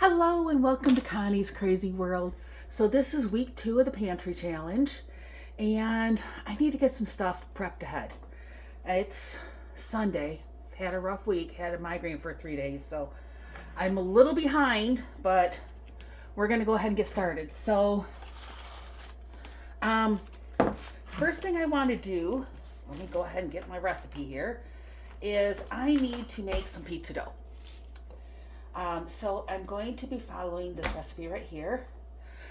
Hello and welcome to Connie's Crazy World. So this is week 2 of the pantry challenge and I need to get some stuff prepped ahead. It's Sunday, had a rough week, had a migraine for 3 days, so I'm a little behind, but we're gonna go ahead and get started. So first thing I want to do, let me go ahead and get my recipe here, is I need to make some pizza dough. So I'm going to be following this recipe right here.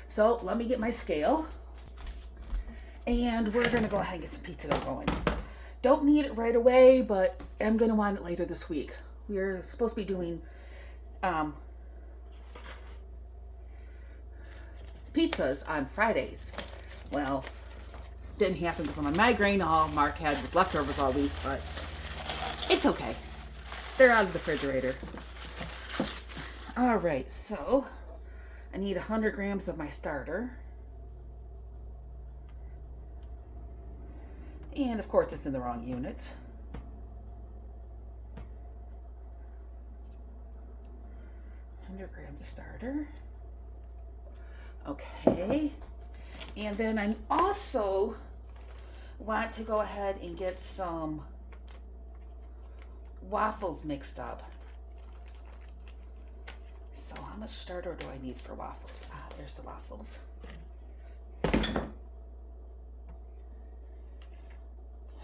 So let me get my scale and we're going to go ahead and get some pizza dough going. Don't need it right away, but I'm going to want it later this week. We're supposed to be doing pizzas on Fridays. Well, didn't happen because of my migraine. All Mark had was leftovers all week, but it's okay. They're out of the refrigerator. All right, so I need 100 grams of my starter. And of course it's in the wrong units. Grams of starter. Okay. And then I also want to go ahead and get some waffles mixed up. So how much starter do I need for waffles? There's the waffles.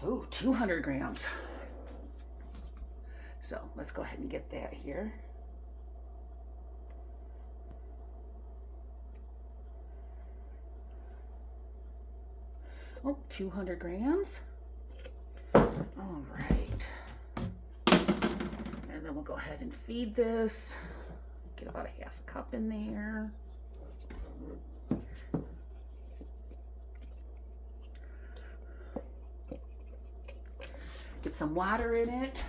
Oh, 200 grams. So let's go ahead and get that here. Oh, 200 grams. All right. And then we'll go ahead and feed this. Get about a half a cup in there. Get some water in it.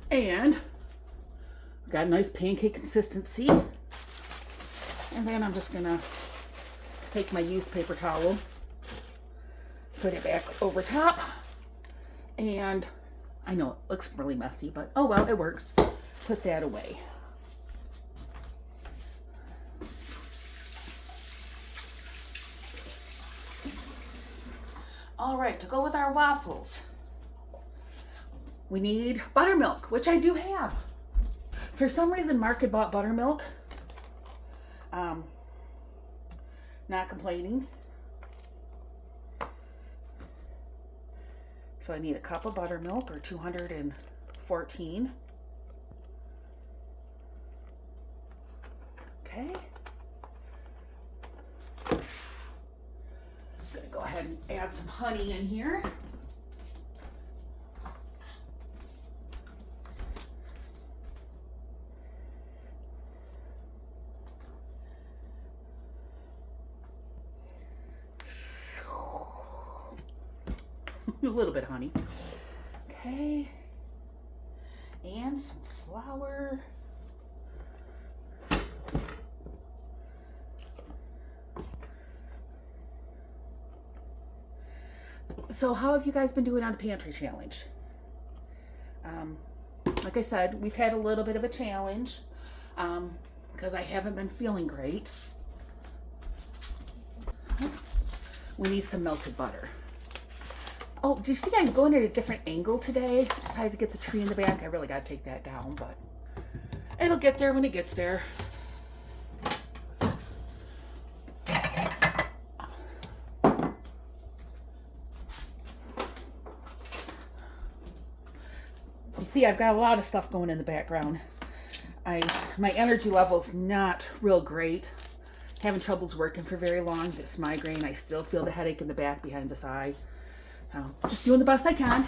And got a nice pancake consistency. And then I'm just gonna take my used paper towel, put it back over top, and I know it looks really messy, but oh well, it works. Put that away. All right, to go with our waffles, we need buttermilk, which I do have. For some reason, Mark had bought buttermilk. Not complaining. So I need a cup of buttermilk, or 214. Okay. I'm gonna go ahead and add some honey in here. A little bit of honey. Okay. And some flour. So how have you guys been doing on the pantry challenge? Like I said, we've had a little bit of a challenge because I haven't been feeling great. We need some melted butter. Oh, do you see I'm going at a different angle today? I decided to get the tree in the back. I really got to take that down, but it'll get there when it gets there. You see, I've got a lot of stuff going in the background. My energy level's not real great. Having troubles working for very long. This migraine, I still feel the headache in the back behind this eye. Just doing the best I can.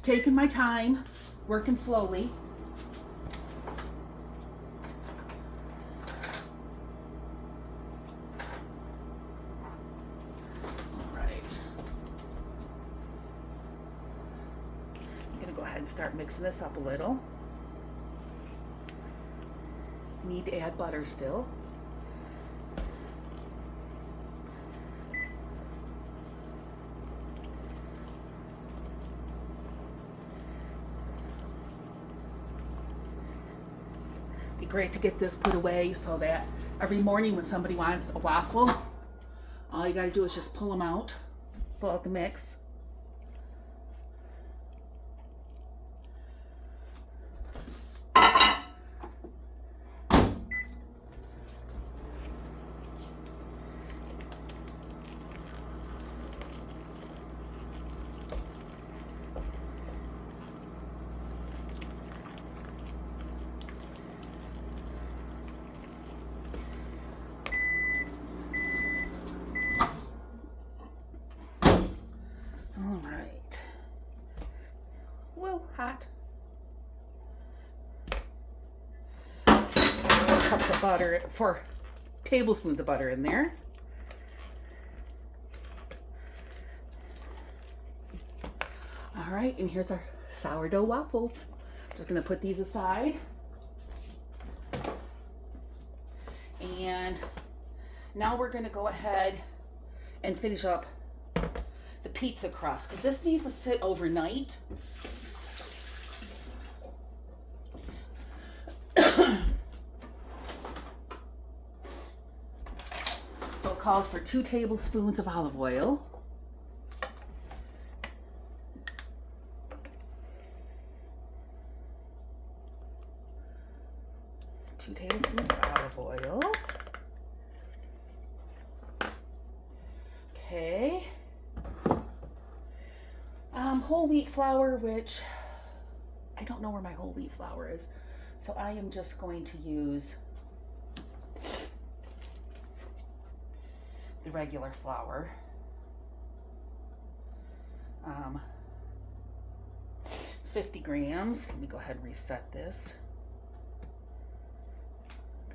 Taking my time, working slowly. All right. I'm gonna go ahead and start mixing this up a little. Need to add butter still. Be great to get this put away so that every morning when somebody wants a waffle, all you got to do is just pull them out, pull out the mix. Whoa, hot. 4 cups of butter, 4 tablespoons of butter in there. All right, and here's our sourdough waffles. I'm just gonna put these aside. And now we're gonna go ahead and finish up the pizza crust, because this needs to sit overnight. So it calls for 2 tablespoons of olive oil. Two tablespoons of olive oil. Okay. Whole wheat flour, which I don't know where my whole wheat flour is, so I am just going to use the regular flour. 50 grams. Let me go ahead and reset this.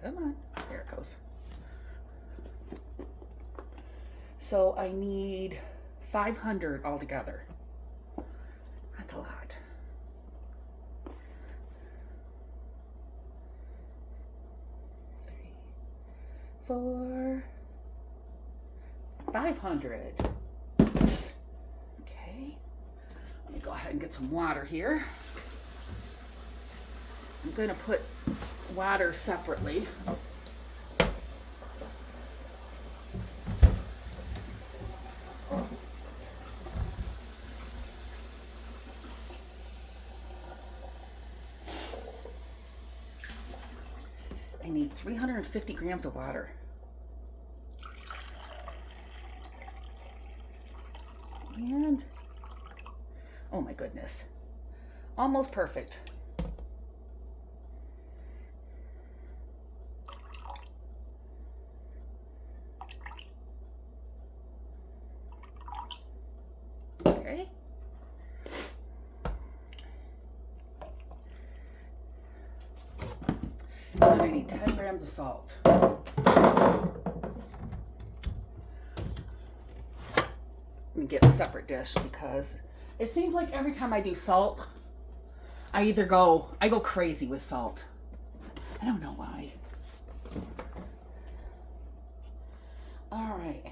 Come on, there it goes. So I need 500 altogether. That's a lot. 3, 4, 500. Okay, let me go ahead and get some water here. I'm going to put water separately. I need 350 grams of water. And, oh my goodness, almost perfect. Okay. And I need 10 grams of salt. Let me get a separate dish because it seems like every time I do salt, I go crazy with salt. I don't know why. All right.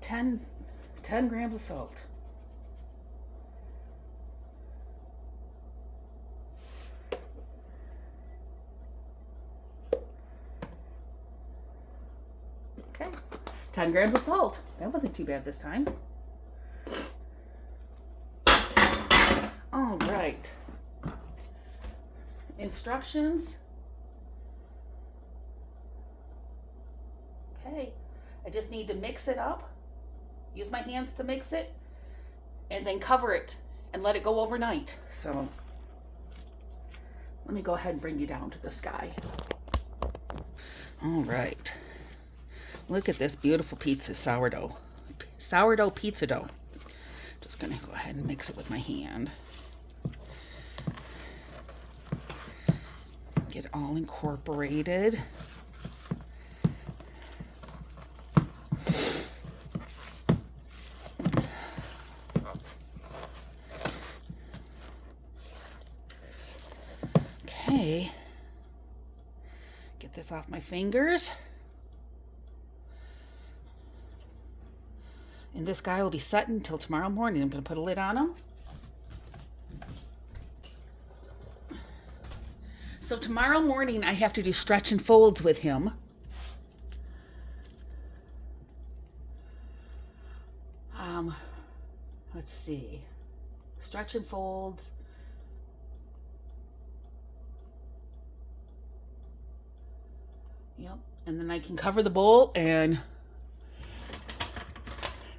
10 grams of salt. Okay, 10 grams of salt. That wasn't too bad this time. All right. Instructions. Okay, I just need to mix it up. Use my hands to mix it and then cover it and let it go overnight. So let me go ahead and bring you down to the sky. All right. Look at this beautiful pizza sourdough pizza dough. Just gonna go ahead and mix it with my hand. Get it all incorporated. Okay. Get this off my fingers. And this guy will be set until tomorrow morning. I'm going to put a lid on him. So tomorrow morning I have to do stretch and folds with him. Let's see. Stretch and folds. Yep. And then I can cover the bowl and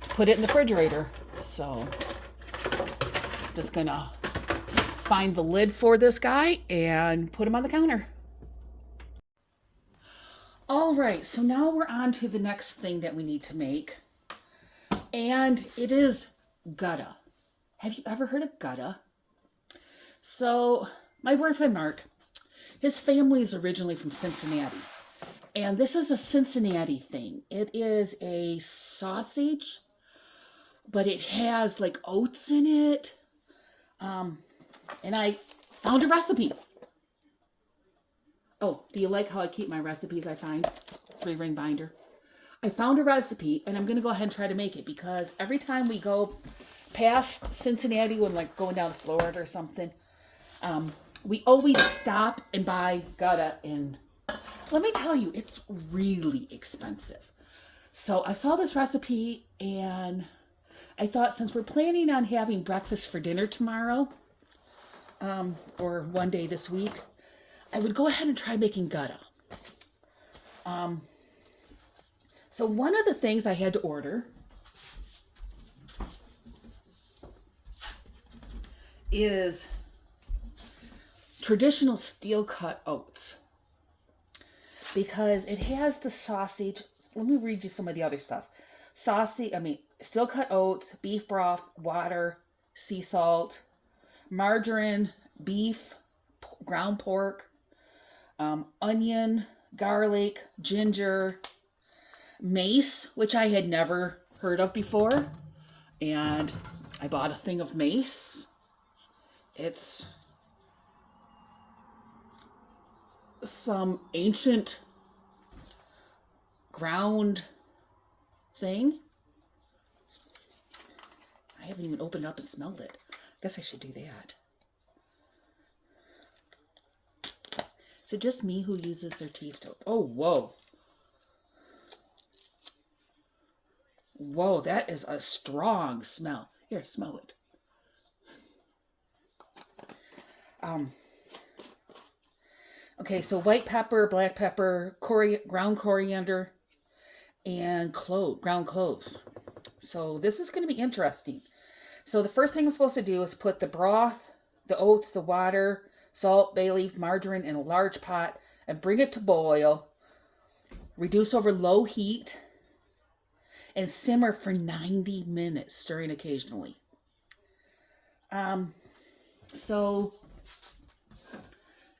put it in the refrigerator. So just gonna find the lid for this guy and put him on the counter. All right, so now we're on to the next thing that we need to make. And it is Goetta. Have you ever heard of Goetta? So my boyfriend Mark, his family is originally from Cincinnati. And this is a Cincinnati thing. It is a sausage, but it has like oats in it. And I found a recipe. Oh, do you like how I keep my recipes I find? 3-ring binder. I found a recipe and I'm going to go ahead and try to make it because every time we go past Cincinnati when like going down to Florida or something, we always stop and buy Goetta, and let me tell you, it's really expensive. So I saw this recipe and I thought since we're planning on having breakfast for dinner tomorrow, or one day this week, I would go ahead and try making Goetta. So one of the things I had to order is traditional steel cut oats, because it has the sausage. Let me read you some of the other stuff. Steel cut oats, beef broth, water, sea salt, margarine, beef, ground pork, onion, garlic, ginger, mace, which I had never heard of before. And I bought a thing of mace. It's some ancient ground thing. I haven't even opened it up and smelled it. I guess I should do that. Is it just me who uses their teeth to... Oh, whoa. Whoa, that is a strong smell. Here, smell it. Okay, so white pepper, black pepper, ground coriander, and ground cloves. So this is going to be interesting. So the first thing I'm supposed to do is put the broth, the oats, the water, salt, bay leaf, margarine in a large pot and bring it to boil. Reduce over low heat and simmer for 90 minutes, stirring occasionally. So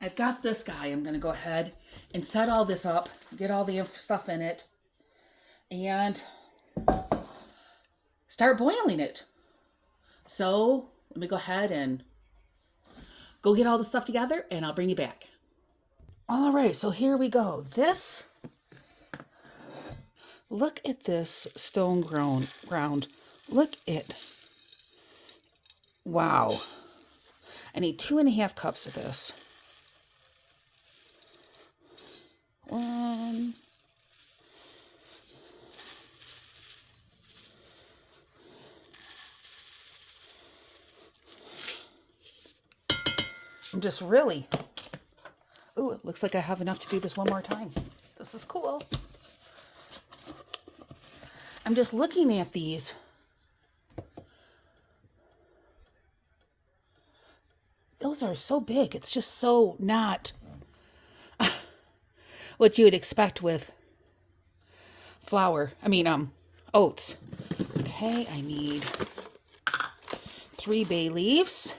I've got this guy. I'm going to go ahead and set all this up, get all the stuff in it, and start boiling it. So let me go ahead and go get all the stuff together and I'll bring you back. All right, so here we go. Look at this stone ground. Look at, wow. I need 2.5 cups of this. 1. I'm just really, ooh, it looks like I have enough to do this one more time. This is cool. I'm just looking at these. Those are so big. It's just so not what you would expect with oats. Okay, I need 3 bay leaves.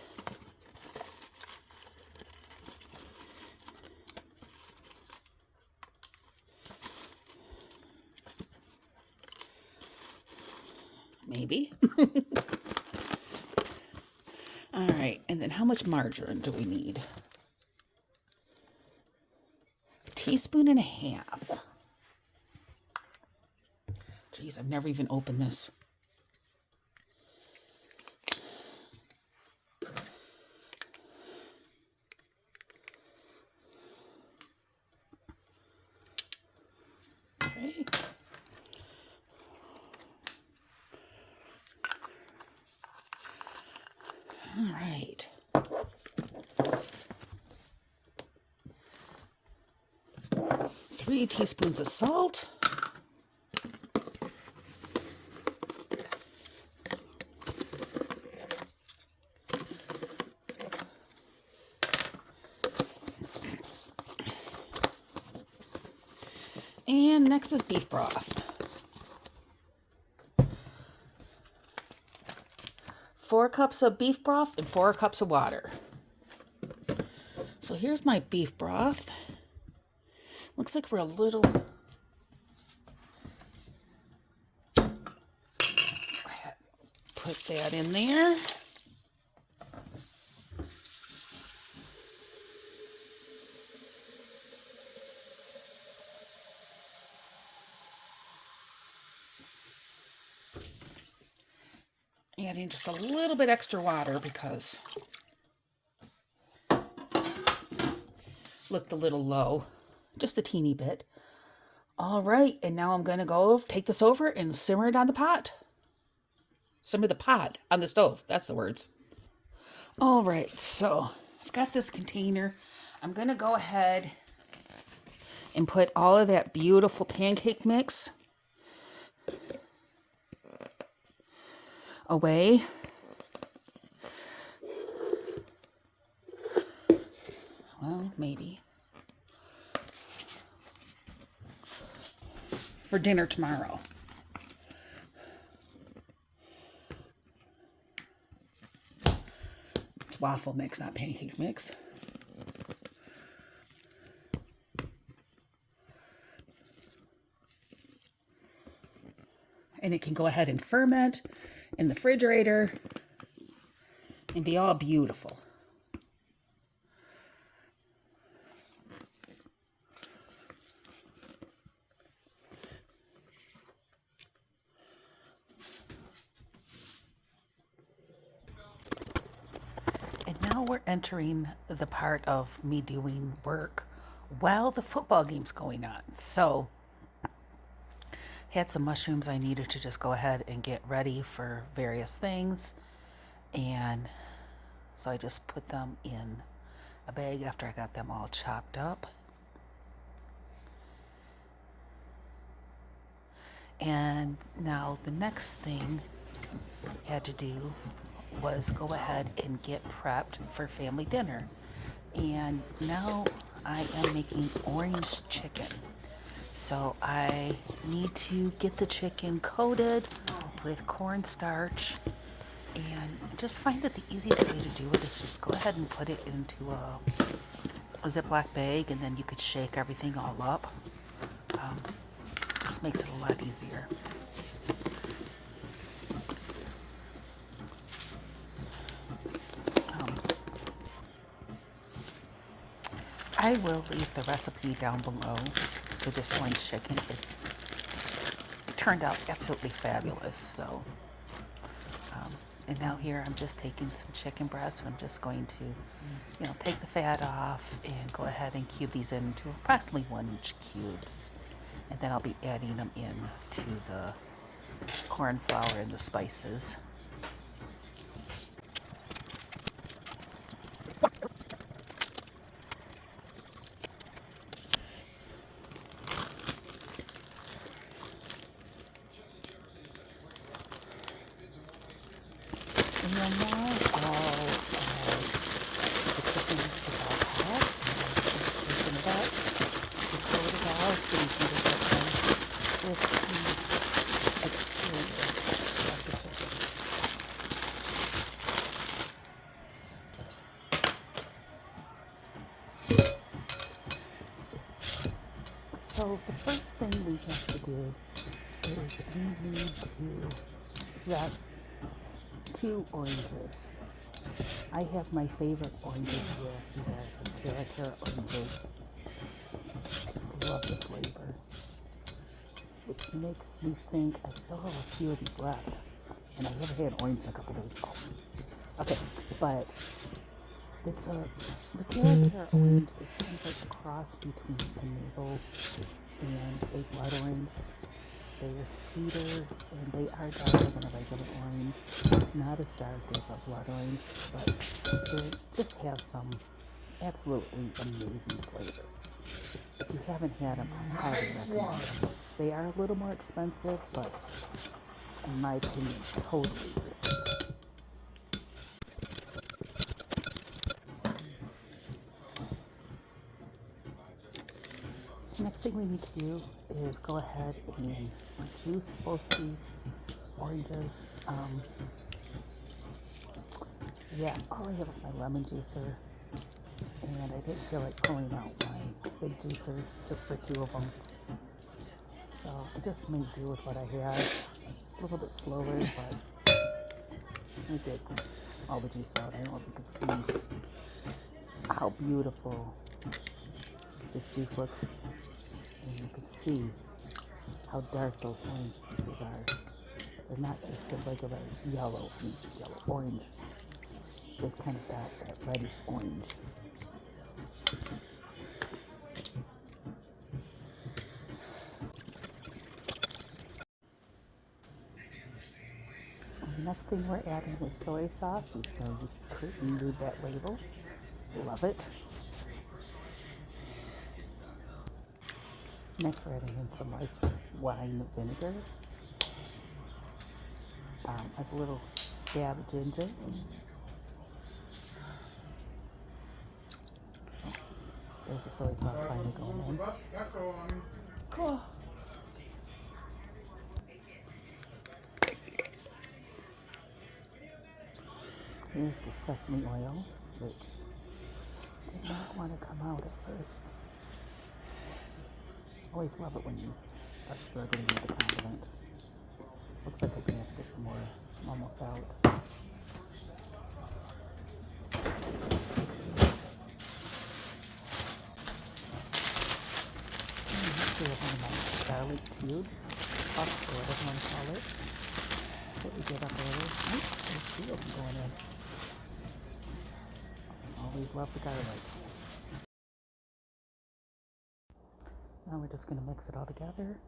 Maybe. All right, and then how much margarine do we need? teaspoon and a half. Geez, I've never even opened this. Okay. All right. 3 teaspoons of salt. And next is beef broth. 4 cups of beef broth and 4 cups of water. So here's my beef broth. Looks like we're a little... Put that in there. Adding just a little bit extra water because looked a little low, just a teeny bit. All right, and now I'm going to go take this over and simmer it on the pot. Simmer the pot on the stove. That's the words. All right, so I've got this container. I'm going to go ahead and put all of that beautiful pancake mix away. Well, maybe. For dinner tomorrow. It's waffle mix, not pancake mix. And it can go ahead and ferment in the refrigerator and be all beautiful. And now we're entering the part of me doing work while the football game's going on. So had some mushrooms I needed to just go ahead and get ready for various things, and so I just put them in a bag after I got them all chopped up. And now the next thing I had to do was go ahead and get prepped for family dinner. And now I am making orange chicken. So I need to get the chicken coated with cornstarch, and just find that the easiest way to do it is just go ahead and put it into a Ziploc bag, and then you could shake everything all up. Just makes it a lot easier. I will leave the recipe down below for this orange chicken. It's turned out absolutely fabulous. So, and now here I'm just taking some chicken breasts, and I'm just going to, take the fat off and go ahead and cube these into approximately 1-inch cubes. And then I'll be adding them in to the corn flour and the spices. And then now all the chicken is all hot, and I'm just shaking it up to coat it all so you can get that with the exterior of the chicken. So the first thing we have to do is we need to zest 2 oranges. I have my favorite oranges here. These are some Terra oranges. love the flavor. Which makes me think I still have a few of these left. And I haven't had orange in a couple days. Oh. Okay, but it's the character orange is kind of like a cross between a navel and a blood orange. They are sweeter and they are darker than a regular orange. Not as dark as a blood orange, but they just have some absolutely amazing flavor. If you haven't had them, I highly recommend them. They are a little more expensive, but in my opinion, totally worth it. Next thing we need to do is go ahead and juice both these oranges. All I have is my lemon juicer, and I didn't feel like pulling out my big juicer just for two of them. So I just made do with what I had. A little bit slower, but it gets all the juice out. I don't know if you can see how beautiful this juice looks. And you can see how dark those orange pieces are. They're not just a regular yellow orange. They've kind of got that reddish orange. The next thing we're adding is soy sauce. You couldn't read that label. Love it. Next, we're adding in some rice wine vinegar. I have a little dab of ginger. There's the soy sauce finally going in. Cool. Here's the sesame oil, which did not want to come out at first. Always love it when you are struggling with the condiment. Looks like I'm going to have to get some more. I'm almost out. We have one of my garlic cubes, puffs, or whatever you want to call it, that we did up earlier. There's two of them going in. I always love the garlic. Now we're just going to mix it all together.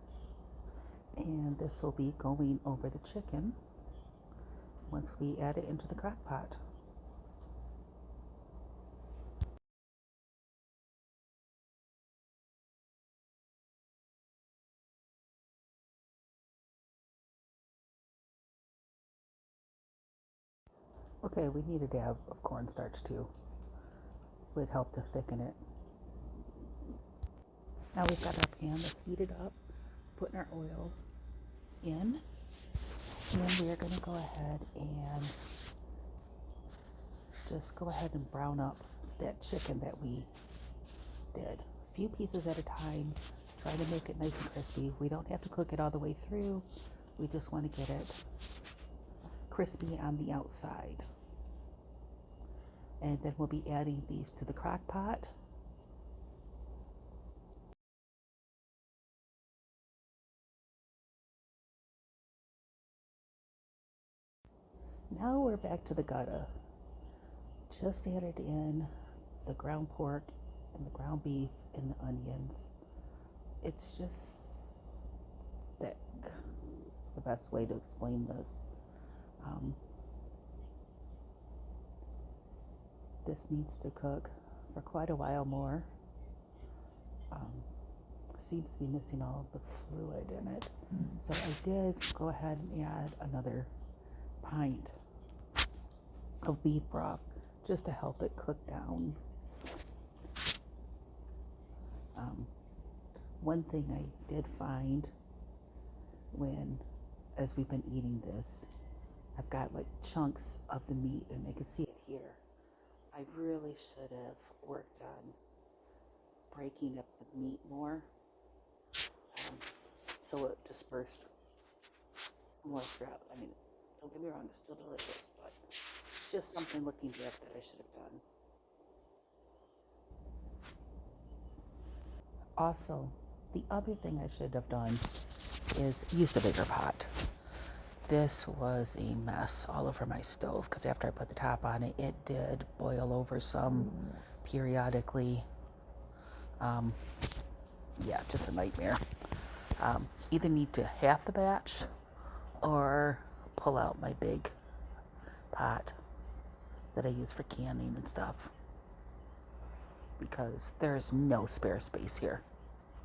And this will be going over the chicken once we add it into the crock pot. Okay, we need a dab of cornstarch too. Would help to thicken it. Now we've got our pan that's heated up, putting our oil in, and we are going to go ahead and just go ahead and brown up that chicken that we did. A few pieces at a time, try to make it nice and crispy. We don't have to cook it all the way through. We just want to get it crispy on the outside. And then we'll be adding these to the crock pot. Now we're back to the Goetta. Just added in the ground pork and the ground beef and the onions. It's just thick. It's the best way to explain this. This needs to cook for quite a while more. Seems to be missing all of the fluid in it. So I did go ahead and add another pint of beef broth just to help it cook down. One thing I did find as we've been eating this, I've got like chunks of the meat, and I can see it here. I really should have worked on breaking up the meat more, so it dispersed more throughout. I mean, don't get me wrong, it's still delicious, but it's just something looking back that I should have done. Also, The other thing I should have done is use the bigger pot. This was a mess all over my stove because after I put the top on it, it did boil over some periodically. Yeah, just a nightmare. Either need to half the batch or pull out my big pot that I use for canning and stuff, because there's no spare space here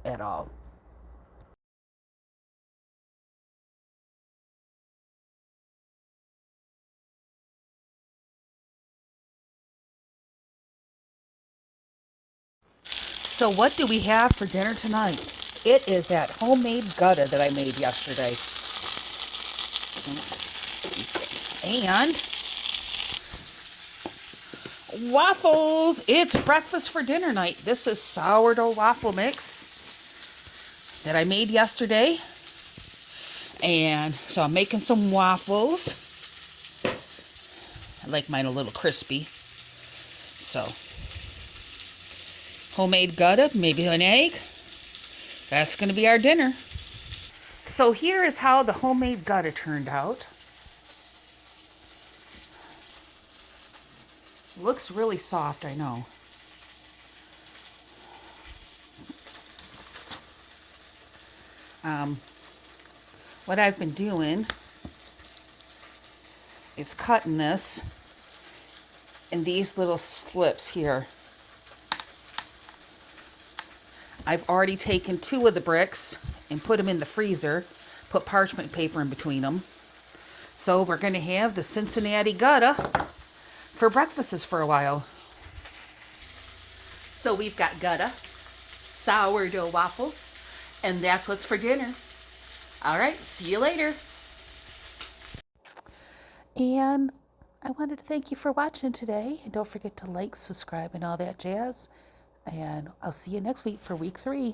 at all. So what do we have for dinner tonight? It is that homemade Goetta that I made yesterday. And waffles. It's breakfast for dinner night. This is sourdough waffle mix that I made yesterday. And so I'm making some waffles. I like mine a little crispy. So homemade Goetta, maybe an egg. That's going to be our dinner. So here is how the homemade Goetta turned out. Looks really soft, I know. What I've been doing is cutting this in these little slips here. I've already taken 2 of the bricks and put them in the freezer, put parchment paper in between them. So we're going to have the Cincinnati Goetta for breakfasts for a while. So we've got Goetta, sourdough waffles, and that's what's for dinner. All right, see you later. And I wanted to thank you for watching today. And don't forget to like, subscribe, and all that jazz. And I'll see you next week for week 3.